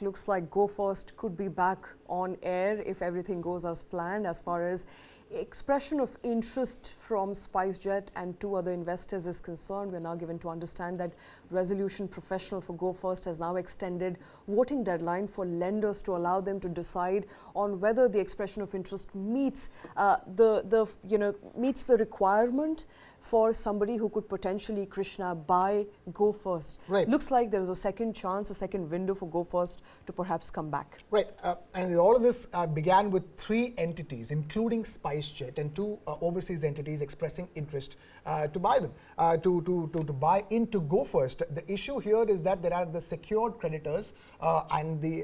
Looks like Go First could be back on air if everything goes as planned. As far as expression of interest from SpiceJet and two other investors is concerned, we are now given to understand that resolution professional for Go First has now extended voting deadline for lenders to allow them to decide on whether the expression of interest meets meets the requirement for somebody who could potentially, Krishna, buy Go First. Right. Looks like there is a second chance, a second window for Go First to perhaps come back. Right. And all of this began with 3 entities, including SpiceJet and 2 overseas entities expressing interest to buy them, to buy into Go First. The issue here is that there are the secured creditors and the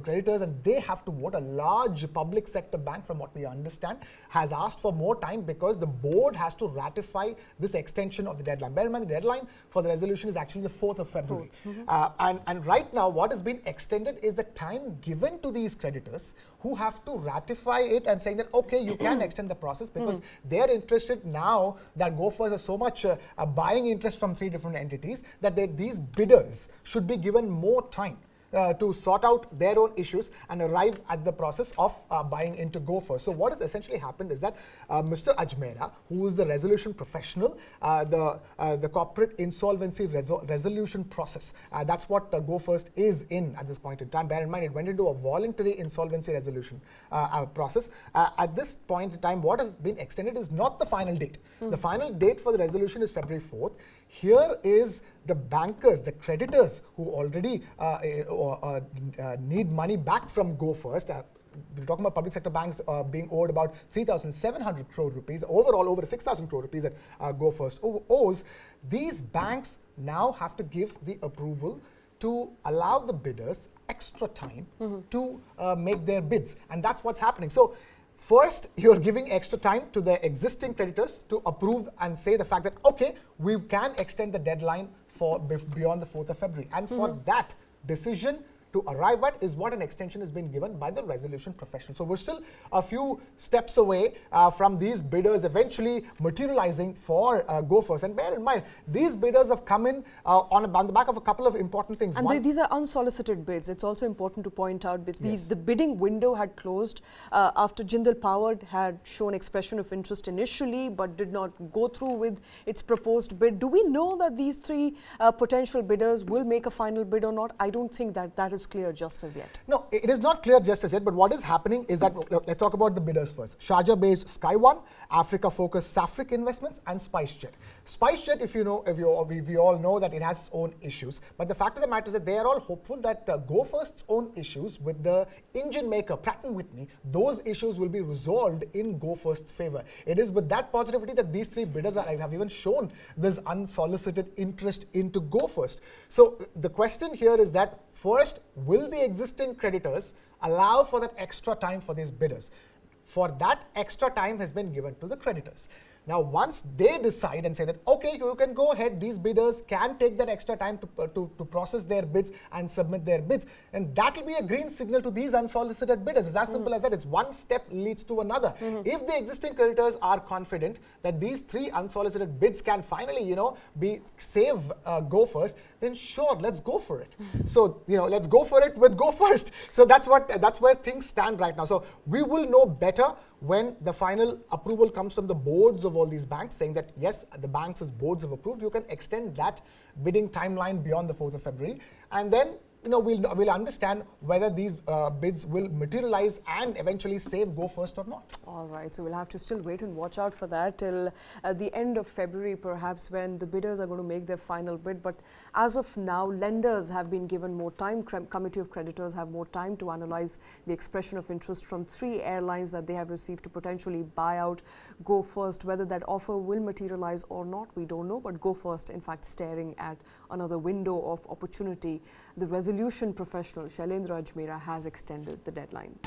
creditors, and they have to vote. A large public sector bank, from what we understand, has asked for more time because the board has to ratify this extension of the deadline. Bear in mind, the deadline for the resolution is actually the 4th of February. And right now, what has been extended is the time given to these creditors who have to ratify it and saying that, okay, you can extend the process because they're interested now that Go First has so much buying interest from 3 different entities that these bidders should be given more time to sort out their own issues and arrive at the process of buying into Go First. So what has essentially happened is that Mr. Ajmera, who is the resolution professional, the corporate insolvency resolution process, that's what Go First is in at this point in time. Bear in mind, it went into a voluntary insolvency resolution process. At this point in time, what has been extended is not the final date. The final date for the resolution is February 4th. Here is the bankers, the creditors who already need money back from Go First. We're talking about public sector banks being owed about 3,700 crore rupees, overall over 6,000 crore rupees that Go First owes. These banks now have to give the approval to allow the bidders extra time to make their bids, and that's what's happening. So first, you're giving extra time to the existing creditors to approve and say the fact that, okay, we can extend the deadline for beyond the 4th of February. And for that decision to arrive at is what an extension has been given by the resolution professional. So we're still a few steps away from these bidders eventually materializing for Go First. And bear in mind, these bidders have come in on the back of a couple of important things. And these are unsolicited bids. It's also important to point out that the bidding window had closed after Jindal Power had shown expression of interest initially but did not go through with its proposed bid. Do we know that these 3 potential bidders will make a final bid or not? I don't think that is clear just as yet. No, it is not clear just as yet, but what is happening is that, let's talk about the bidders first. Sharjah-based Sky One, Africa-focused Safric Investments, and SpiceJet. SpiceJet, we all know that it has its own issues, but the fact of the matter is that they are all hopeful that Go First's own issues with the engine maker, Pratt & Whitney, those issues will be resolved in Go First's favor. It is with that positivity that these 3 bidders have even shown this unsolicited interest into Go First. So the question here is that, first, will the existing creditors allow for that extra time for these bidders? For that, extra time has been given to the creditors. Now, once they decide and say that, okay, you can go ahead, these bidders can take that extra time to process their bids and submit their bids, and that will be a green signal to these unsolicited bidders. It's as simple as that. It's one step leads to another. If the existing creditors are confident that these 3 unsolicited bids can finally, save Go First, then sure, let's go for it. So, let's go for it with Go First. So that's where things stand right now. So we will know better when the final approval comes from the boards of all these banks saying that, yes, the banks as boards have approved, you can extend that bidding timeline beyond the 4th of February. And then, we'll understand whether these bids will materialize and eventually save Go First or not. All right, so we'll have to still wait and watch out for that till the end of February, perhaps, when the bidders are going to make their final bid. But as of now, lenders have been given more time. Committee of creditors have more time to analyze the expression of interest from 3 airlines that they have received to potentially buy out Go First. Whether that offer will materialize or not, we don't know. But Go First, in fact, staring at another window of opportunity. The resolution professional, Shailendra Ajmera, has extended the deadline.